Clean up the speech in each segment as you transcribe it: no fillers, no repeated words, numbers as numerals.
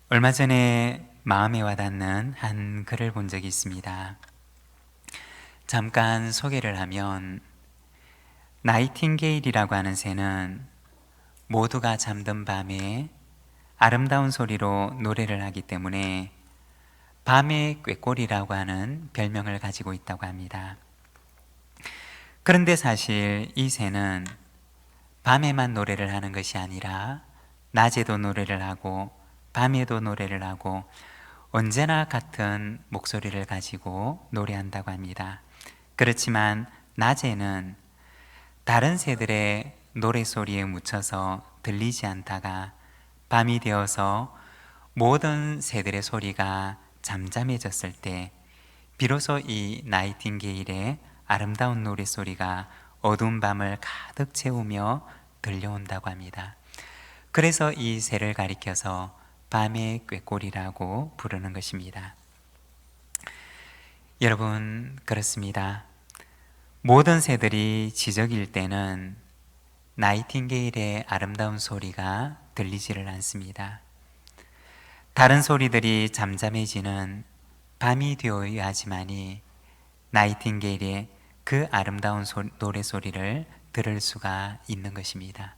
얼마 전에 마음에 와닿는 한 글을 본 적이 있습니다. 잠깐 소개를 하면, 나이팅게일이라고 하는 새는 모두가 잠든 밤에 아름다운 소리로 노래를 하기 때문에 밤의 꾀꼬리라고 하는 별명을 가지고 있다고 합니다. 그런데 사실 이 새는 밤에만 노래를 하는 것이 아니라 낮에도 노래를 하고 밤에도 노래를 하고 언제나 같은 목소리를 가지고 노래한다고 합니다. 그렇지만 낮에는 다른 새들의 노래소리에 묻혀서 들리지 않다가 밤이 되어서 모든 새들의 소리가 잠잠해졌을 때 비로소 이 나이팅게일의 아름다운 노래소리가 어두운 밤을 가득 채우며 들려온다고 합니다. 그래서 이 새를 가리켜서 밤의 꾀꼬리라고 부르는 것입니다. 여러분, 그렇습니다. 모든 새들이 지저귀일 때는 나이팅게일의 아름다운 소리가 들리지를 않습니다. 다른 소리들이 잠잠해지는 밤이 되어야 하지만이 나이팅게일의 그 아름다운 노래소리를 들을 수가 있는 것입니다.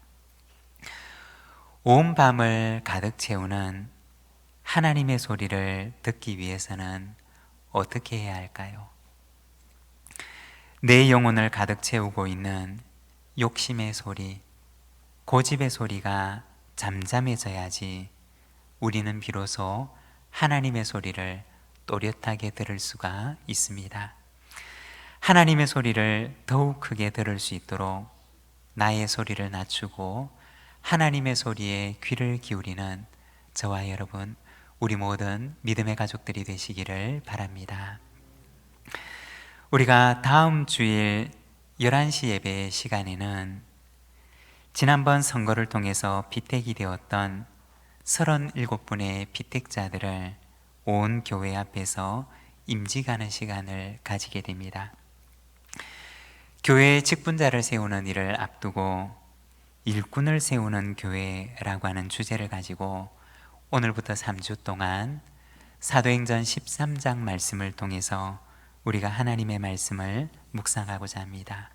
온 밤을 가득 채우는 하나님의 소리를 듣기 위해서는 어떻게 해야 할까요? 내 영혼을 가득 채우고 있는 욕심의 소리, 고집의 소리가 잠잠해져야지 우리는 비로소 하나님의 소리를 또렷하게 들을 수가 있습니다. 하나님의 소리를 더욱 크게 들을 수 있도록 나의 소리를 낮추고 하나님의 소리에 귀를 기울이는 저와 여러분, 우리 모든 믿음의 가족들이 되시기를 바랍니다. 우리가 다음 주일 11시 예배 시간에는 지난번 선거를 통해서 피택이 되었던 37분의 피택자들을 온 교회 앞에서 임직하는 시간을 가지게 됩니다. 교회의 직분자를 세우는 일을 앞두고 일꾼을 세우는 교회라고 하는 주제를 가지고 오늘부터 3주 동안 사도행전 13장 말씀을 통해서 우리가 하나님의 말씀을 묵상하고자 합니다.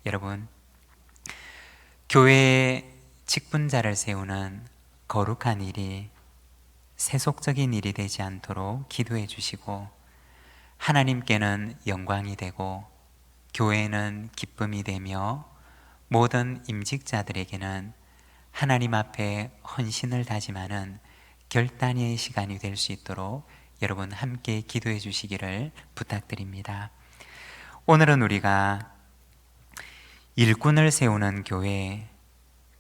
여러분, 교회의 직분자를 세우는 거룩한 일이 세속적인 일이 되지 않도록 기도해 주시고, 하나님께는 영광이 되고 교회는 기쁨이 되며 모든 임직자들에게는 하나님 앞에 헌신을 다짐하는 결단의 시간이 될 수 있도록 여러분 함께 기도해 주시기를 부탁드립니다. 오늘은 우리가 일꾼을 세우는 교회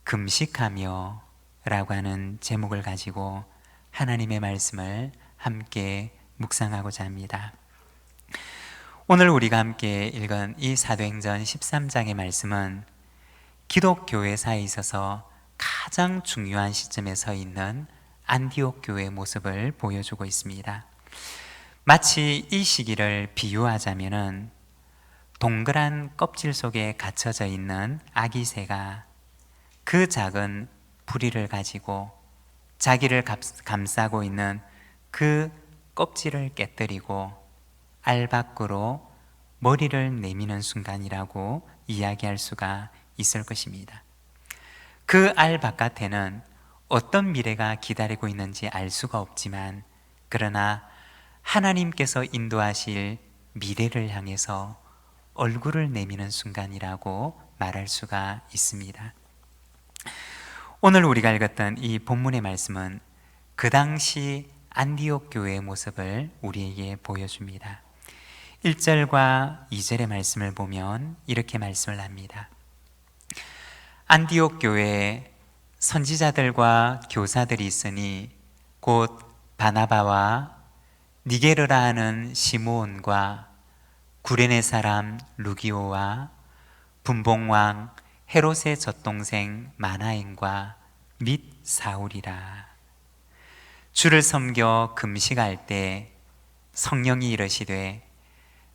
금식하며 라고 하는 제목을 가지고 하나님의 말씀을 함께 묵상하고자 합니다. 오늘 우리가 함께 읽은 이 사도행전 13장의 말씀은 기독교회사에 있어서 가장 중요한 시점에 서 있는 안디옥 교회의 모습을 보여주고 있습니다. 마치 이 시기를 비유하자면은 동그란 껍질 속에 갇혀져 있는 아기 새가 그 작은 부리를 가지고 자기를 감싸고 있는 그 껍질을 깨뜨리고 알 밖으로 머리를 내미는 순간이라고 이야기할 수가 있을 것입니다. 그 알 바깥에는 어떤 미래가 기다리고 있는지 알 수가 없지만, 그러나 하나님께서 인도하실 미래를 향해서 얼굴을 내미는 순간이라고 말할 수가 있습니다. 오늘 우리가 읽었던 이 본문의 말씀은 그 당시 안디옥 교회의 모습을 우리에게 보여줍니다. 1절과 2절의 말씀을 보면 이렇게 말씀을 합니다. 안디옥 교회에 선지자들과 교사들이 있으니 곧 바나바와 니게르라 하는 시므온과 구레네 사람 루기오와 분봉왕 헤롯의 젖동생 마나엔과 및 사울이라. 주를 섬겨 금식할 때 성령이 이르시되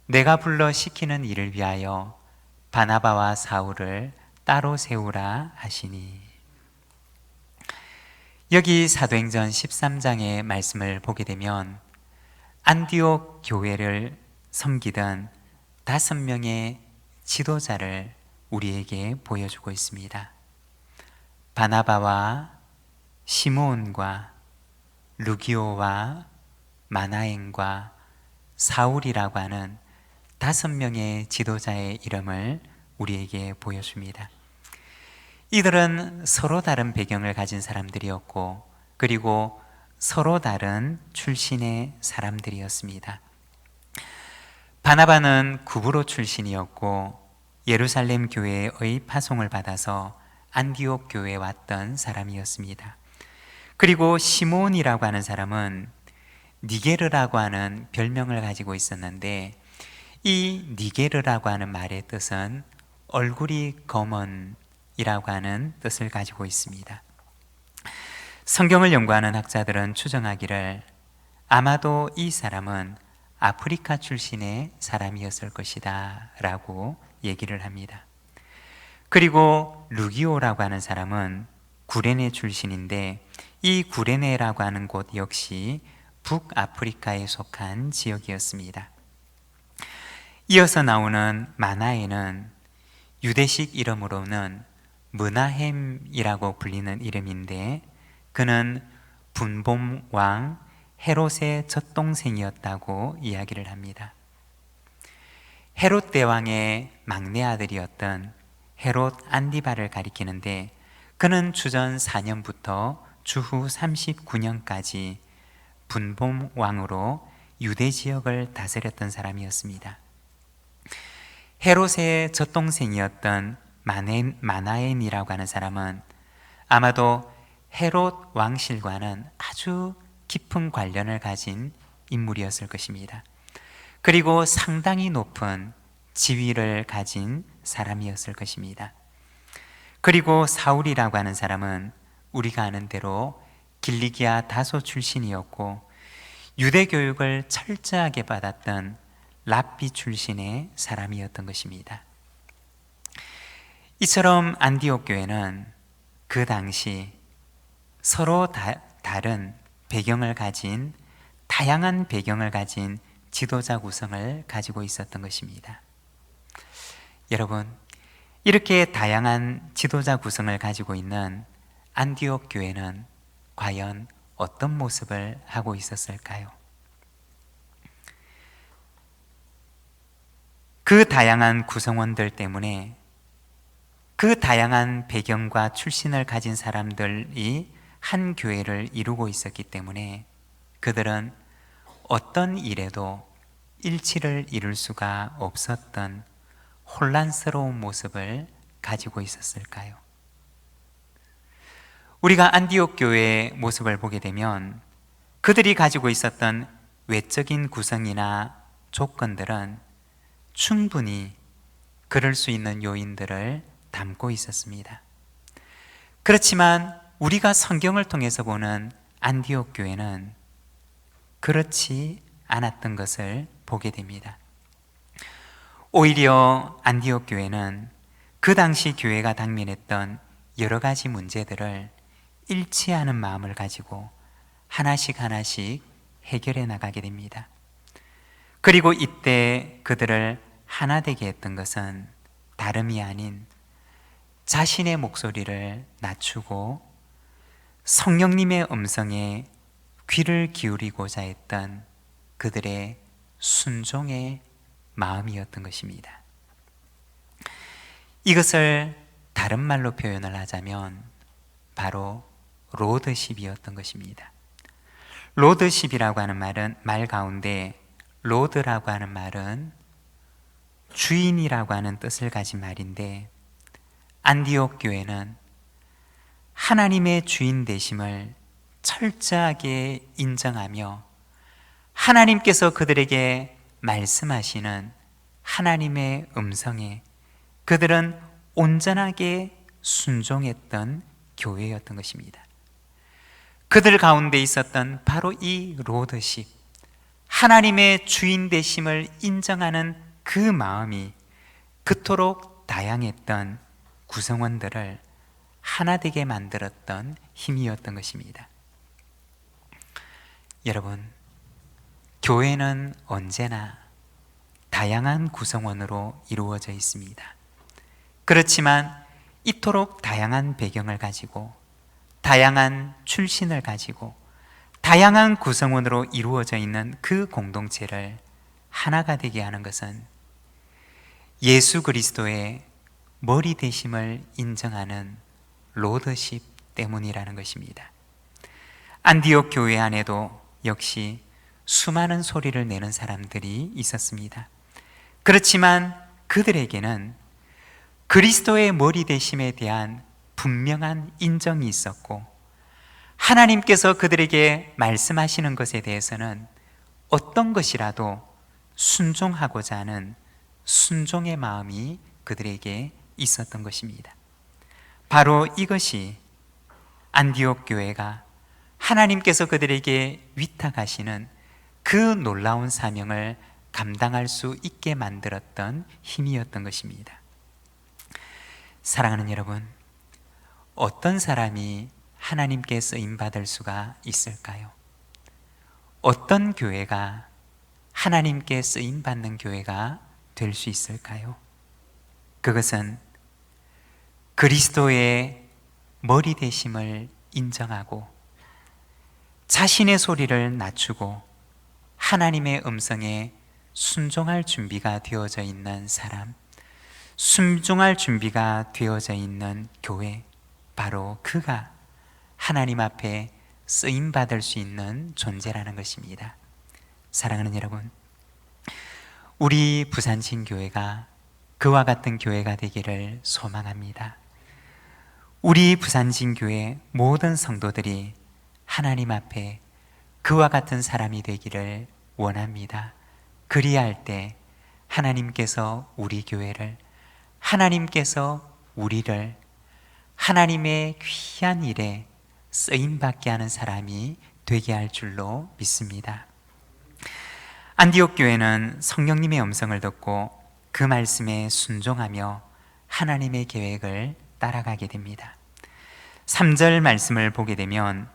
내가 불러 시키는 일을 위하여 바나바와 사울을 따로 세우라 하시니. 여기 사도행전 13장의 말씀을 보게 되면 안디옥 교회를 섬기던 5명의 지도자를 우리에게 보여주고 있습니다. 바나바와 시므온과 루기오와 마나엔과 사울이라고 하는 5명의 지도자의 이름을 우리에게 보여줍니다. 이들은 서로 다른 배경을 가진 사람들이었고, 그리고 서로 다른 출신의 사람들이었습니다. 바나바는 구브로 출신이었고 예루살렘 교회의 파송을 받아서 안디옥 교회에 왔던 사람이었습니다. 그리고 시므온이라고 하는 사람은 니게르라고 하는 별명을 가지고 있었는데, 이 니게르라고 하는 말의 뜻은 얼굴이 검은이라고 하는 뜻을 가지고 있습니다. 성경을 연구하는 학자들은 추정하기를 아마도 이 사람은 아프리카 출신의 사람이었을 것이다 라고 얘기를 합니다. 그리고 루기오라고 하는 사람은 구레네 출신인데, 이 구레네라고 하는 곳 역시 북아프리카에 속한 지역이었습니다. 이어서 나오는 마나에는 유대식 이름으로는 므나헴이라고 불리는 이름인데, 그는 분봉 왕 헤롯의 젖동생이었다고 이야기를 합니다. 헤롯 대왕의 막내 아들이었던 헤롯 안디바를 가리키는데, 그는 주전 4년부터 주후 39년까지 분봉 왕으로 유대 지역을 다스렸던 사람이었습니다. 헤롯의 젖동생이었던 마나엔이라고 하는 사람은 아마도 헤롯 왕실과는 아주 깊은 관련을 가진 인물이었을 것입니다. 그리고 상당히 높은 지위를 가진 사람이었을 것입니다. 그리고 사울이라고 하는 사람은 우리가 아는 대로 길리기아 다소 출신이었고 유대 교육을 철저하게 받았던 랍비 출신의 사람이었던 것입니다. 이처럼 안디옥 교회는 그 당시 서로 다른 배경을 가진, 다양한 배경을 가진 지도자 구성을 가지고 있었던 것입니다. 여러분, 이렇게 다양한 지도자 구성을 가지고 있는 안디옥 교회는 과연 어떤 모습을 하고 있었을까요? 그 다양한 구성원들 때문에, 그 다양한 배경과 출신을 가진 사람들이 한 교회를 이루고 있었기 때문에 그들은 어떤 일에도 일치를 이룰 수가 없었던 혼란스러운 모습을 가지고 있었을까요? 우리가 안디옥 교회의 모습을 보게 되면 그들이 가지고 있었던 외적인 구성이나 조건들은 충분히 그럴 수 있는 요인들을 담고 있었습니다. 그렇지만 우리가 성경을 통해서 보는 안디옥 교회는 그렇지 않았던 것을 보게 됩니다. 오히려 안디옥 교회는 그 당시 교회가 당면했던 여러 가지 문제들을 일치하는 마음을 가지고 하나씩 해결해 나가게 됩니다. 그리고 이때 그들을 하나 되게 했던 것은 다름이 아닌 자신의 목소리를 낮추고 성령님의 음성에 귀를 기울이고자 했던 그들의 순종의 마음이었던 것입니다. 이것을 다른 말로 표현을 하자면 바로 로드십이었던 것입니다. 로드십이라고 하는 말 가운데 로드라고 하는 말은 주인이라고 하는 뜻을 가진 말인데, 안디옥 교회는 하나님의 주인 되심을 철저하게 인정하며 하나님께서 그들에게 말씀하시는 하나님의 음성에 그들은 온전하게 순종했던 교회였던 것입니다. 그들 가운데 있었던 바로 이 로드십, 하나님의 주인 되심을 인정하는 그 마음이 그토록 다양했던 구성원들을 하나 되게 만들었던 힘이었던 것입니다. 여러분, 교회는 언제나 다양한 구성원으로 이루어져 있습니다. 그렇지만 이토록 다양한 배경을 가지고, 다양한 출신을 가지고, 다양한 구성원으로 이루어져 있는 그 공동체를 하나가 되게 하는 것은 예수 그리스도의 머리 되심을 인정하는 로더십 때문이라는 것입니다. 안디옥 교회 안에도 역시 수많은 소리를 내는 사람들이 있었습니다. 그렇지만 그들에게는 그리스도의 머리 되심에 대한 분명한 인정이 있었고, 하나님께서 그들에게 말씀하시는 것에 대해서는 어떤 것이라도 순종하고자 하는 순종의 마음이 그들에게 있었던 것입니다. 바로 이것이 안디옥 교회가 하나님께서 그들에게 위탁하시는 그 놀라운 사명을 감당할 수 있게 만들었던 힘이었던 것입니다. 사랑하는 여러분, 어떤 사람이 하나님께 쓰임받을 수가 있을까요? 어떤 교회가 하나님께 쓰임받는 교회가 될 수 있을까요? 그것은 그리스도의 머리 되심을 인정하고 자신의 소리를 낮추고 하나님의 음성에 순종할 준비가 되어져 있는 사람, 순종할 준비가 되어져 있는 교회, 바로 그가 하나님 앞에 쓰임받을 수 있는 존재라는 것입니다. 사랑하는 여러분, 우리 부산진교회가 그와 같은 교회가 되기를 소망합니다. 우리 부산진교회 모든 성도들이 하나님 앞에 그와 같은 사람이 되기를 원합니다. 그리할 때 하나님께서 우리 교회를, 하나님께서 우리를 하나님의 귀한 일에 쓰임받게 하는 사람이 되게 할 줄로 믿습니다. 안디옥 교회는 성령님의 음성을 듣고 그 말씀에 순종하며 하나님의 계획을 따라가게 됩니다. 3절 말씀을 보게 되면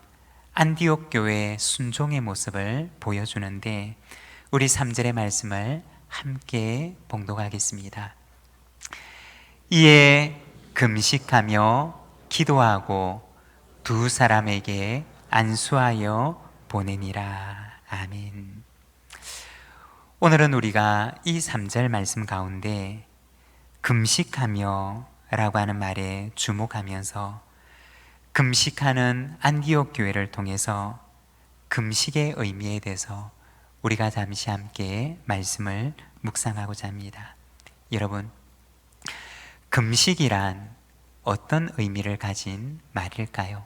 안디옥 교회의 순종의 모습을 보여주는데, 우리 3절의 말씀을 함께 봉독하겠습니다. 이에 금식하며 기도하고 두 사람에게 안수하여 보내니라. 아멘. 오늘은 우리가 이 3절 말씀 가운데 금식하며 라고 하는 말에 주목하면서 금식하는 안디옥 교회를 통해서 금식의 의미에 대해서 우리가 잠시 함께 말씀을 묵상하고자 합니다. 여러분, 금식이란 어떤 의미를 가진 말일까요?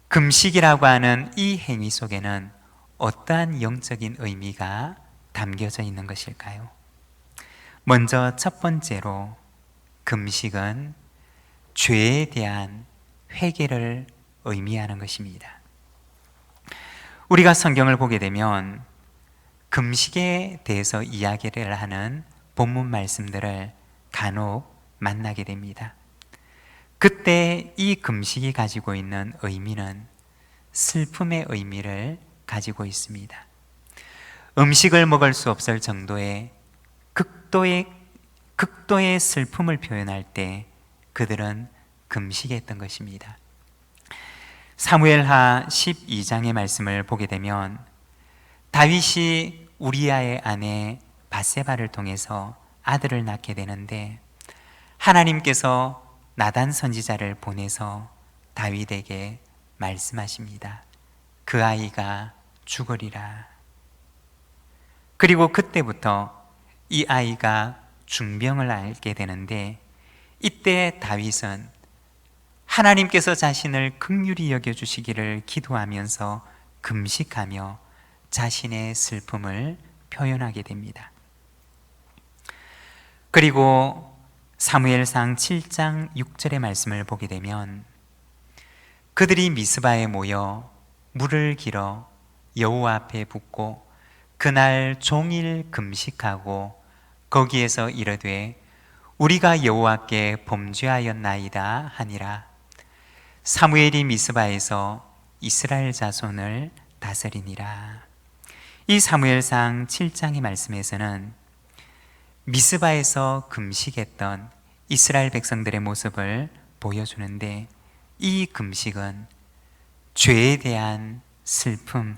금식이라고 하는 이 행위 속에는 어떠한 영적인 의미가 담겨져 있는 것일까요? 먼저 첫 번째로, 금식은 죄에 대한 회개를 의미하는 것입니다. 우리가 성경을 보게 되면 금식에 대해서 이야기를 하는 본문 말씀들을 간혹 만나게 됩니다. 그때 이 금식이 가지고 있는 의미는 슬픔의 의미를 가지고 있습니다. 음식을 먹을 수 없을 정도의 극도의 슬픔을 표현할 때 그들은 금식했던 것입니다. 사무엘하 12장의 말씀을 보게 되면 다윗이 우리아의 아내 밧세바를 통해서 아들을 낳게 되는데, 하나님께서 나단 선지자를 보내서 다윗에게 말씀하십니다. 그 아이가 죽으리라. 그리고 그때부터 이 아이가 중병을 앓게 되는데, 이때 다윗은 하나님께서 자신을 긍휼히 여겨주시기를 기도하면서 금식하며 자신의 슬픔을 표현하게 됩니다. 그리고 사무엘상 7장 6절의 말씀을 보게 되면 그들이 미스바에 모여 물을 길어 여호와 앞에 붓고 그날 종일 금식하고 거기에서 이르되 우리가 여호와께 범죄하였나이다 하니라. 사무엘이 미스바에서 이스라엘 자손을 다스리니라. 이 사무엘상 7장의 말씀에서는 미스바에서 금식했던 이스라엘 백성들의 모습을 보여주는데, 이 금식은 죄에 대한 슬픔,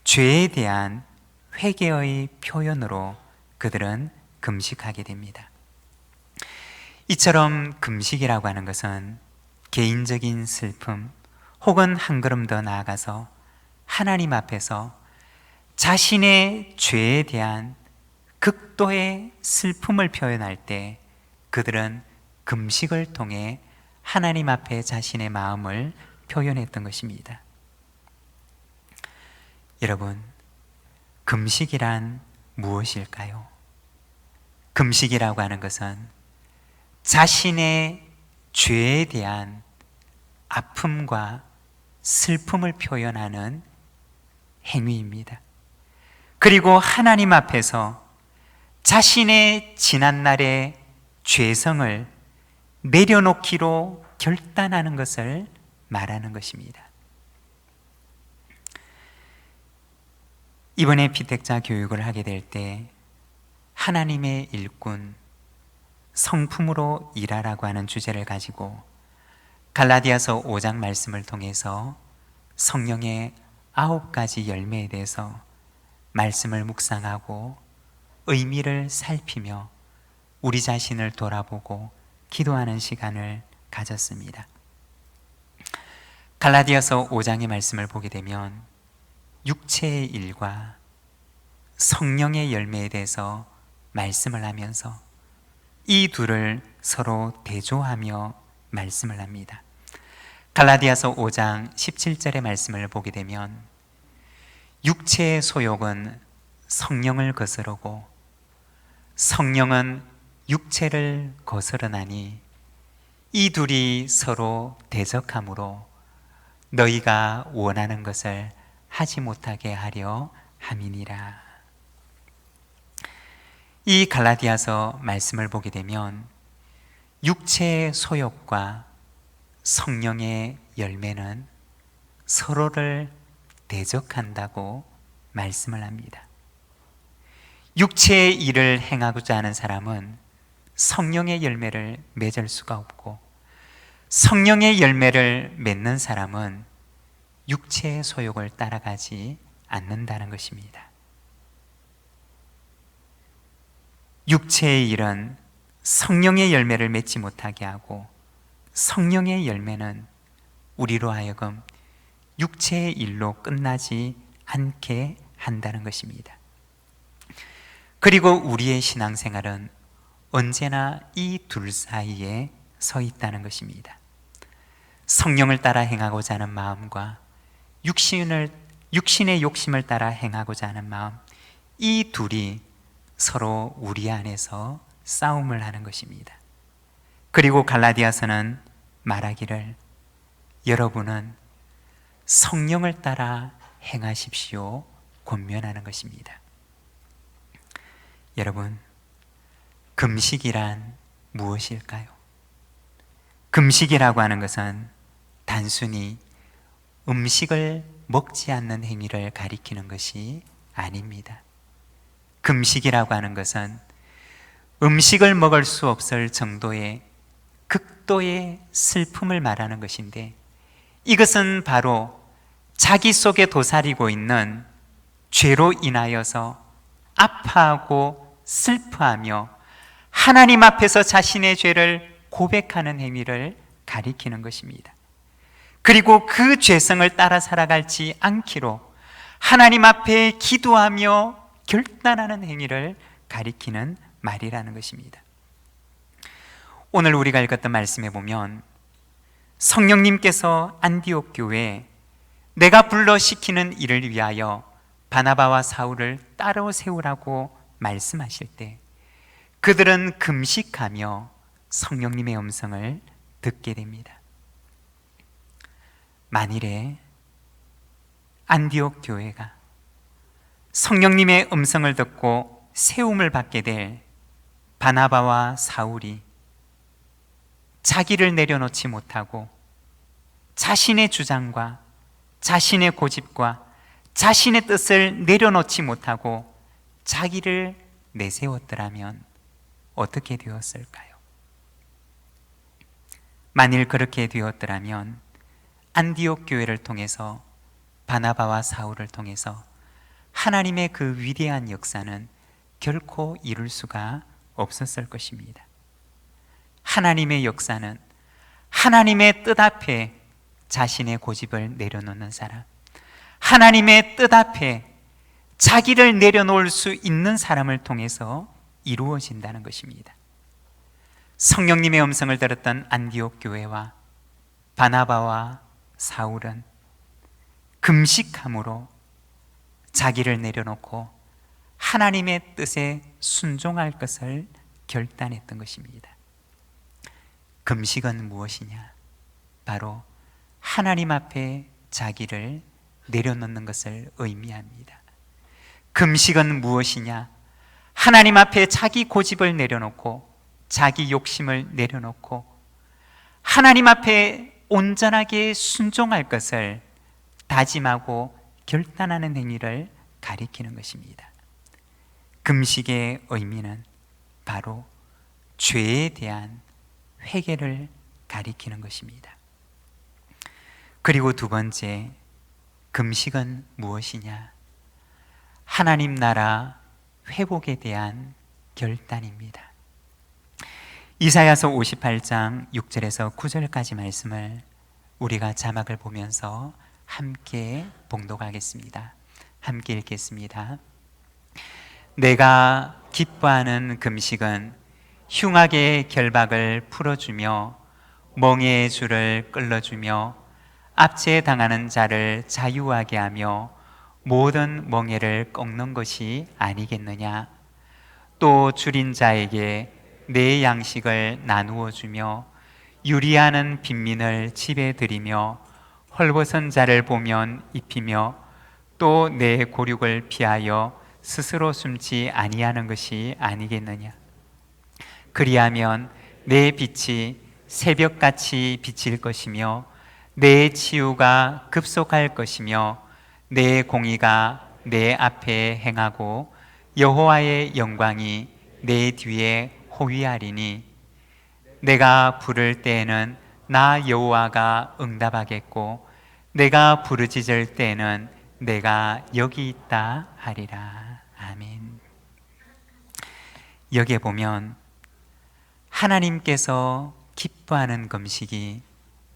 죄에 대한 회개의 표현으로 그들은 금식하게 됩니다. 이처럼 금식이라고 하는 것은 개인적인 슬픔, 혹은 한 걸음 더 나아가서 하나님 앞에서 자신의 죄에 대한 극도의 슬픔을 표현할 때 그들은 금식을 통해 하나님 앞에 자신의 마음을 표현했던 것입니다. 여러분, 금식이란 무엇일까요? 금식이라고 하는 것은 자신의 죄에 대한 아픔과 슬픔을 표현하는 행위입니다. 그리고 하나님 앞에서 자신의 지난날의 죄성을 내려놓기로 결단하는 것을 말하는 것입니다. 이번에 피택자 교육을 하게 될 때 하나님의 일꾼, 성품으로 일하라고 하는 주제를 가지고 갈라디아서 5장 말씀을 통해서 성령의 9가지 열매에 대해서 말씀을 묵상하고 의미를 살피며 우리 자신을 돌아보고 기도하는 시간을 가졌습니다. 갈라디아서 5장의 말씀을 보게 되면 육체의 일과 성령의 열매에 대해서 말씀을 하면서 이 둘을 서로 대조하며 말씀을 합니다. 갈라디아서 5장 17절의 말씀을 보게 되면 육체의 소욕은 성령을 거스르고 성령은 육체를 거스르나니 이 둘이 서로 대적하므로 너희가 원하는 것을 하지 못하게 하려 함이니라. 이 갈라디아서 말씀을 보게 되면 육체의 소욕과 성령의 열매는 서로를 대적한다고 말씀을 합니다. 육체의 일을 행하고자 하는 사람은 성령의 열매를 맺을 수가 없고, 성령의 열매를 맺는 사람은 육체의 소욕을 따라가지 않는다는 것입니다. 육체의 일은 성령의 열매를 맺지 못하게 하고, 성령의 열매는 우리로 하여금 육체의 일로 끝나지 않게 한다는 것입니다. 그리고 우리의 신앙생활은 언제나 이 둘 사이에 서 있다는 것입니다. 성령을 따라 행하고자 하는 마음과 육신의 욕심을 따라 행하고자 하는 마음, 이 둘이 서로 우리 안에서 싸움을 하는 것입니다. 그리고 갈라디아서는 말하기를 여러분은 성령을 따라 행하십시오 권면하는 것입니다. 여러분, 금식이란 무엇일까요? 금식이라고 하는 것은 단순히 음식을 먹지 않는 행위를 가리키는 것이 아닙니다. 금식이라고 하는 것은 음식을 먹을 수 없을 정도의 극도의 슬픔을 말하는 것인데, 이것은 바로 자기 속에 도사리고 있는 죄로 인하여서 아파하고 슬퍼하며 하나님 앞에서 자신의 죄를 고백하는 행위를 가리키는 것입니다. 그리고 그 죄성을 따라 살아가지 않기로 하나님 앞에 기도하며 결단하는 행위를 가리키는 말이라는 것입니다. 오늘 우리가 읽었던 말씀에 보면 성령님께서 안디옥 교회에 내가 불러 시키는 일을 위하여 바나바와 사울을 따로 세우라고 말씀하실 때 그들은 금식하며 성령님의 음성을 듣게 됩니다. 만일에 안디옥 교회가 성령님의 음성을 듣고 세움을 받게 될 바나바와 사울이 자기를 내려놓지 못하고 자신의 주장과 자신의 고집과 자신의 뜻을 내려놓지 못하고 자기를 내세웠더라면 어떻게 되었을까요? 만일 그렇게 되었더라면 안디옥 교회를 통해서, 바나바와 사울을 통해서 하나님의 그 위대한 역사는 결코 이룰 수가 없었을 것입니다. 하나님의 역사는 하나님의 뜻 앞에 자신의 고집을 내려놓는 사람, 하나님의 뜻 앞에 자기를 내려놓을 수 있는 사람을 통해서 이루어진다는 것입니다. 성령님의 음성을 들었던 안디옥 교회와 바나바와 사울은 금식함으로 자기를 내려놓고 하나님의 뜻에 순종할 것을 결단했던 것입니다. 금식은 무엇이냐? 바로 하나님 앞에 자기를 내려놓는 것을 의미합니다. 금식은 무엇이냐? 하나님 앞에 자기 고집을 내려놓고 자기 욕심을 내려놓고 하나님 앞에 온전하게 순종할 것을 다짐하고 결단하는 행위를 가리키는 것입니다. 금식의 의미는 바로 죄에 대한 회개를 가리키는 것입니다. 그리고 두 번째, 금식은 무엇이냐? 하나님 나라 회복에 대한 결단입니다. 이사야서 58장 6절에서 9절까지 말씀을 우리가 자막을 보면서 함께 봉독하겠습니다. 함께 읽겠습니다. 내가 기뻐하는 금식은 흉악의 결박을 풀어주며 멍에의 줄을 끌어주며 압제당하는 자를 자유하게 하며 모든 멍에를 꺾는 것이 아니겠느냐? 또 줄인 자에게 내 양식을 나누어 주며 유리하는 빈민을 집에 들이며 헐벗은 자를 보면 입히며 또 내 고륙을 피하여 스스로 숨지 아니하는 것이 아니겠느냐? 그리하면 내 빛이 새벽같이 비칠 것이며 내 치유가 급속할 것이며 내 공의가 내 앞에 행하고 여호와의 영광이 내 뒤에 호위하리니 내가 부를 때에는 나 여호와가 응답하겠고 내가 부르짖을 때에는 내가 여기 있다 하리라. 아멘. 여기에 보면 하나님께서 기뻐하는 금식이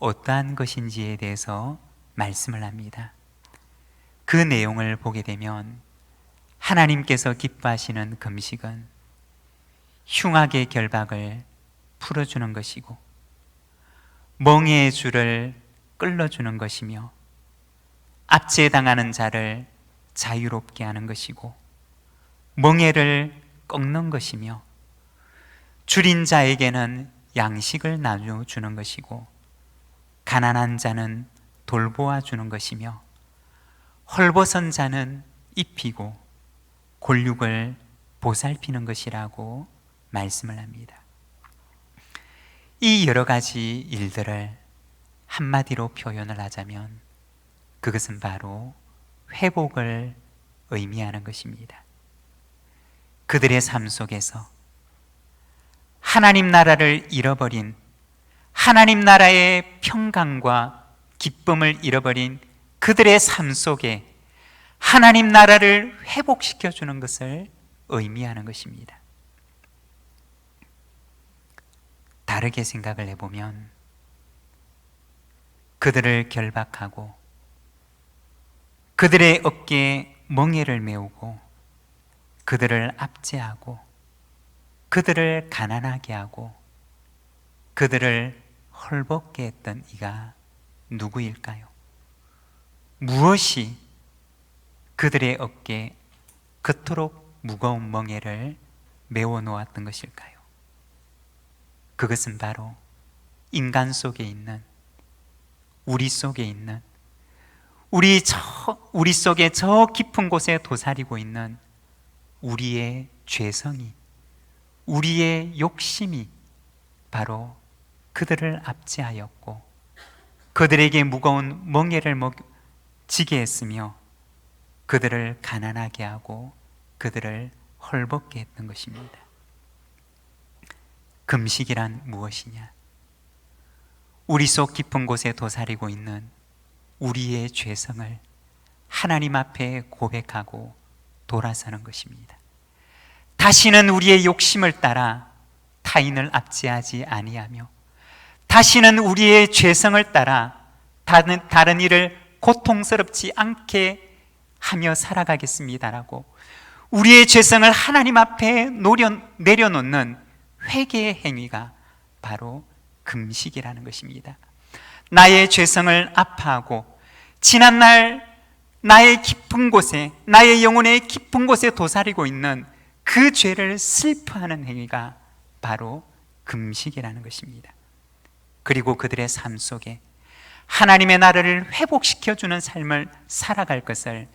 어떠한 것인지에 대해서 말씀을 합니다. 그 내용을 보게 되면 하나님께서 기뻐하시는 금식은 흉악의 결박을 풀어주는 것이고 멍에의 줄을 끌어주는 것이며 압제당하는 자를 자유롭게 하는 것이고 멍에를 꺾는 것이며 줄인 자에게는 양식을 나눠주는 것이고 가난한 자는 돌보아 주는 것이며 헐벗은 자는 입히고 골육을 보살피는 것이라고 말씀을 합니다. 이 여러 가지 일들을 한마디로 표현을 하자면 그것은 바로 회복을 의미하는 것입니다. 그들의 삶 속에서 하나님 나라를 잃어버린, 하나님 나라의 평강과 기쁨을 잃어버린 그들의 삶 속에 하나님 나라를 회복시켜 주는 것을 의미하는 것입니다. 다르게 생각을 해보면 그들을 결박하고 그들의 어깨에 멍에를 메우고 그들을 압제하고 그들을 가난하게 하고 그들을 헐벗게 했던 이가 누구일까요? 무엇이 그들의 어깨에 그토록 무거운 멍에를 메워 놓았던 것일까요? 그것은 바로 인간 속에 있는, 우리 속에 있는, 우리 속에 저 깊은 곳에 도사리고 있는 우리의 죄성이, 우리의 욕심이 바로 그들을 압제하였고 그들에게 무거운 멍에를 지게 했으며 그들을 가난하게 하고 그들을 헐벗게 했던 것입니다. 금식이란 무엇이냐? 우리 속 깊은 곳에 도사리고 있는 우리의 죄성을 하나님 앞에 고백하고 돌아서는 것입니다. 다시는 우리의 욕심을 따라 타인을 압제하지 아니하며, 다시는 우리의 죄성을 따라 다른 이를 고통스럽지 않게 하며 살아가겠습니다라고 우리의 죄성을 하나님 앞에 내려놓는 회개의 행위가 바로 금식이라는 것입니다. 나의 죄성을 아파하고 지난날 나의 깊은 곳에, 나의 영혼의 깊은 곳에 도사리고 있는 그 죄를 슬퍼하는 행위가 바로 금식이라는 것입니다. 그리고 그들의 삶 속에 하나님의 나라를 회복시켜주는 삶을 살아갈 것을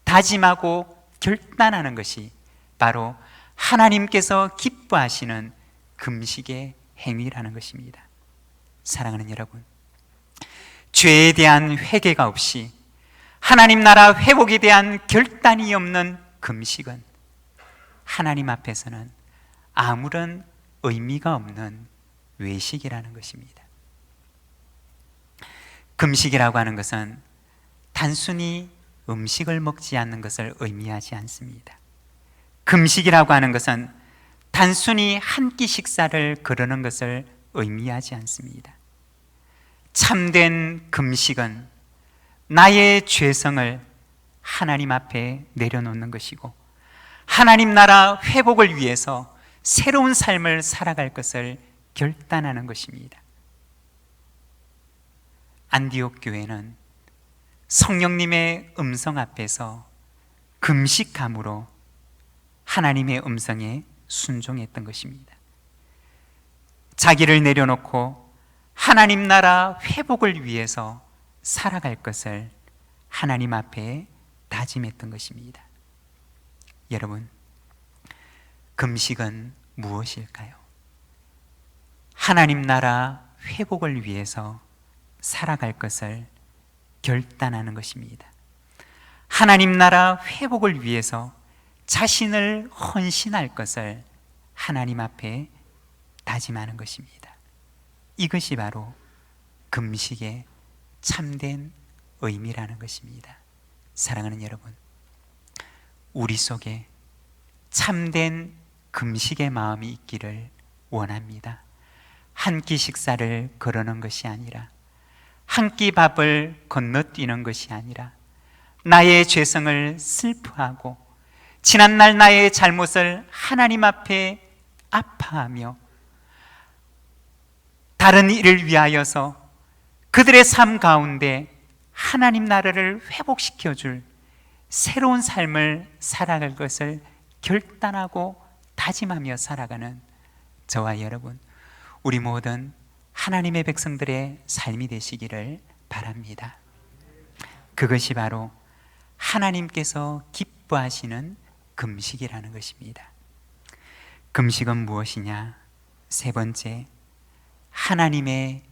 다짐하고 결단하는 것이 바로 하나님께서 기뻐하시는 금식의 행위라는 것입니다. 사랑하는 여러분, 죄에 대한 회개가 없이 하나님 나라 회복에 대한 결단이 없는 금식은 하나님 앞에서는 아무런 의미가 없는 외식이라는 것입니다. 금식이라고 하는 것은 단순히 음식을 먹지 않는 것을 의미하지 않습니다. 금식이라고 하는 것은 단순히 한 끼 식사를 거르는 것을 의미하지 않습니다. 참된 금식은 나의 죄성을 하나님 앞에 내려놓는 것이고 하나님 나라 회복을 위해서 새로운 삶을 살아갈 것을 결단하는 것입니다. 안디옥 교회는 성령님의 음성 앞에서 금식함으로 하나님의 음성에 순종했던 것입니다. 자기를 내려놓고 하나님 나라 회복을 위해서 살아갈 것을 하나님 앞에 다짐했던 것입니다. 여러분, 금식은 무엇일까요? 하나님 나라 회복을 위해서 살아갈 것을 결단하는 것입니다. 하나님 나라 회복을 위해서 자신을 헌신할 것을 하나님 앞에 다짐하는 것입니다. 이것이 바로 금식의 참된 의미라는 것입니다. 사랑하는 여러분, 우리 속에 참된 금식의 마음이 있기를 원합니다. 한 끼 식사를 거르는 것이 아니라, 한 끼 밥을 건너뛰는 것이 아니라, 나의 죄성을 슬퍼하고 지난날 나의 잘못을 하나님 앞에 아파하며 다른 일을 위하여서 그들의 삶 가운데 하나님 나라를 회복시켜줄 새로운 삶을 살아갈 것을 결단하고 다짐하며 살아가는 저와 여러분, 우리 모든 하나님의 백성들의 삶이 되시기를 바랍니다. 그것이 바로 하나님께서 기뻐하시는 금식이라는 것입니다. 금식은 무엇이냐? 세 번째, 하나님의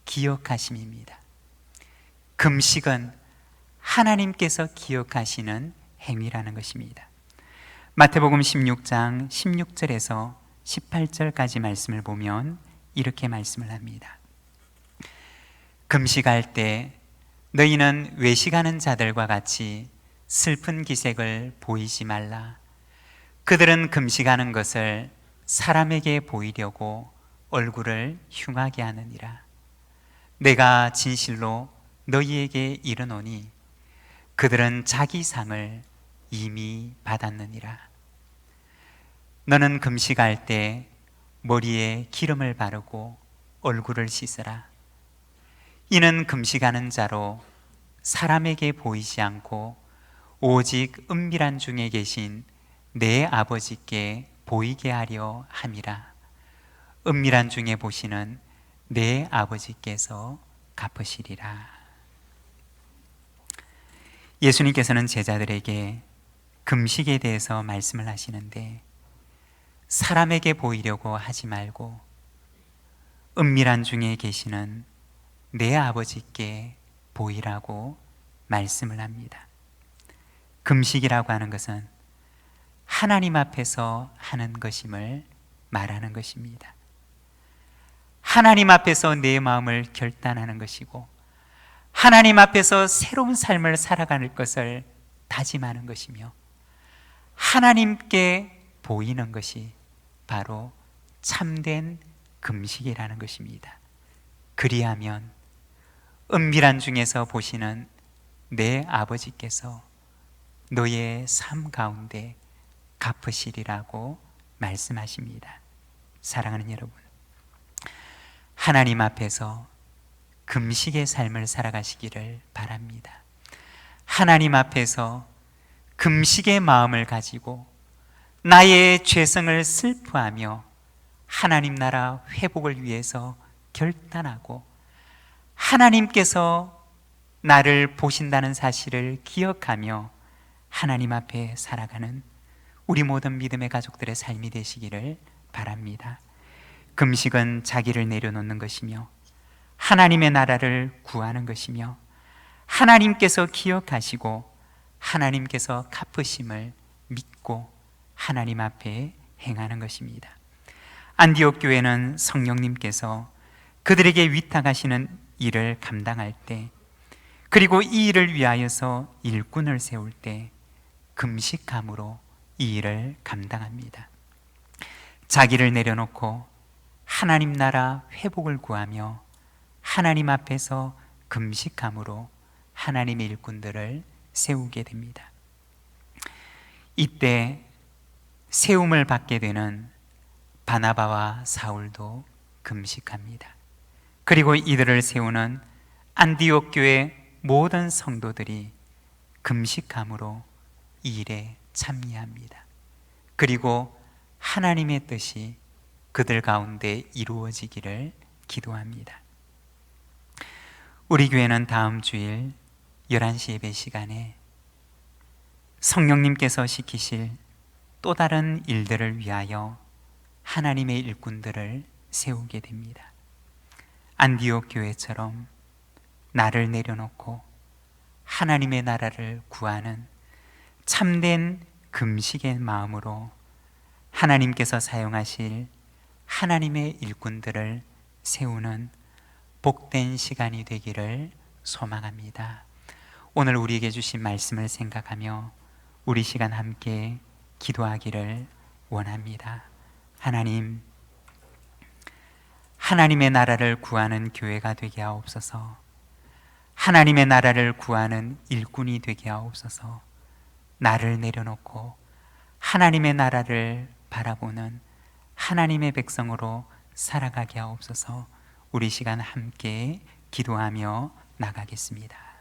기억하심입니다. 금식은 하나님께서 기억하시는 행위라는 것입니다. 마태복음 16장 16절에서 18절까지 말씀을 보면 이렇게 말씀을 합니다. 금식할 때 너희는 외식하는 자들과 같이 슬픈 기색을 보이지 말라. 그들은 금식하는 것을 사람에게 보이려고 얼굴을 흉하게 하느니라. 내가 진실로 너희에게 이르노니 그들은 자기 상을 이미 받았느니라. 너는 금식할 때 머리에 기름을 바르고 얼굴을 씻으라. 이는 금식하는 자로 사람에게 보이지 않고 오직 은밀한 중에 계신 내 아버지께 보이게 하려 함이라. 은밀한 중에 보시는 내 아버지께서 갚으시리라. 예수님께서는 제자들에게 금식에 대해서 말씀을 하시는데, 사람에게 보이려고 하지 말고 은밀한 중에 계시는 내 아버지께 보이라고 말씀을 합니다. 금식이라고 하는 것은 하나님 앞에서 하는 것임을 말하는 것입니다. 하나님 앞에서 내 마음을 결단하는 것이고 하나님 앞에서 새로운 삶을 살아가는 것을 다짐하는 것이며 하나님께 보이는 것이 바로 참된 금식이라는 것입니다. 그리하면 은밀한 중에서 보시는 내 아버지께서 너의 삶 가운데 갚으시리라고 말씀하십니다. 사랑하는 여러분, 하나님 앞에서 금식의 삶을 살아가시기를 바랍니다. 하나님 앞에서 금식의 마음을 가지고 나의 죄성을 슬퍼하며 하나님 나라 회복을 위해서 결단하고 하나님께서 나를 보신다는 사실을 기억하며 하나님 앞에 살아가는 우리 모든 믿음의 가족들의 삶이 되시기를 바랍니다. 금식은 자기를 내려놓는 것이며 하나님의 나라를 구하는 것이며 하나님께서 기억하시고 하나님께서 갚으심을 믿고 하나님 앞에 행하는 것입니다. 안디옥 교회는 성령님께서 그들에게 위탁하시는 일을 감당할 때, 그리고 이 일을 위하여서 일꾼을 세울 때 금식함으로 이 일을 감당합니다. 자기를 내려놓고 하나님 나라 회복을 구하며 하나님 앞에서 금식함으로 하나님의 일꾼들을 세우게 됩니다. 이때 세움을 받게 되는 바나바와 사울도 금식합니다. 그리고 이들을 세우는 안디옥 교회 모든 성도들이 금식함으로 이 일에 참여합니다. 그리고 하나님의 뜻이 그들 가운데 이루어지기를 기도합니다. 우리 교회는 다음 주일 11시 예배 시간에 성령님께서 시키실 또 다른 일들을 위하여 하나님의 일꾼들을 세우게 됩니다. 안디옥 교회처럼 나를 내려놓고 하나님의 나라를 구하는 참된 금식의 마음으로 하나님께서 사용하실 하나님의 일꾼들을 세우는 복된 시간이 되기를 소망합니다. 오늘 우리에게 주신 말씀을 생각하며 우리 시간 함께 기도하기를 원합니다. 하나님, 하나님의 나라를 구하는 교회가 되게 하옵소서. 하나님의 나라를 구하는 일꾼이 되게 하옵소서. 나를 내려놓고 하나님의 나라를 바라보는 하나님의 백성으로 살아가게 하옵소서. 우리 시간 함께 기도하며 나가겠습니다.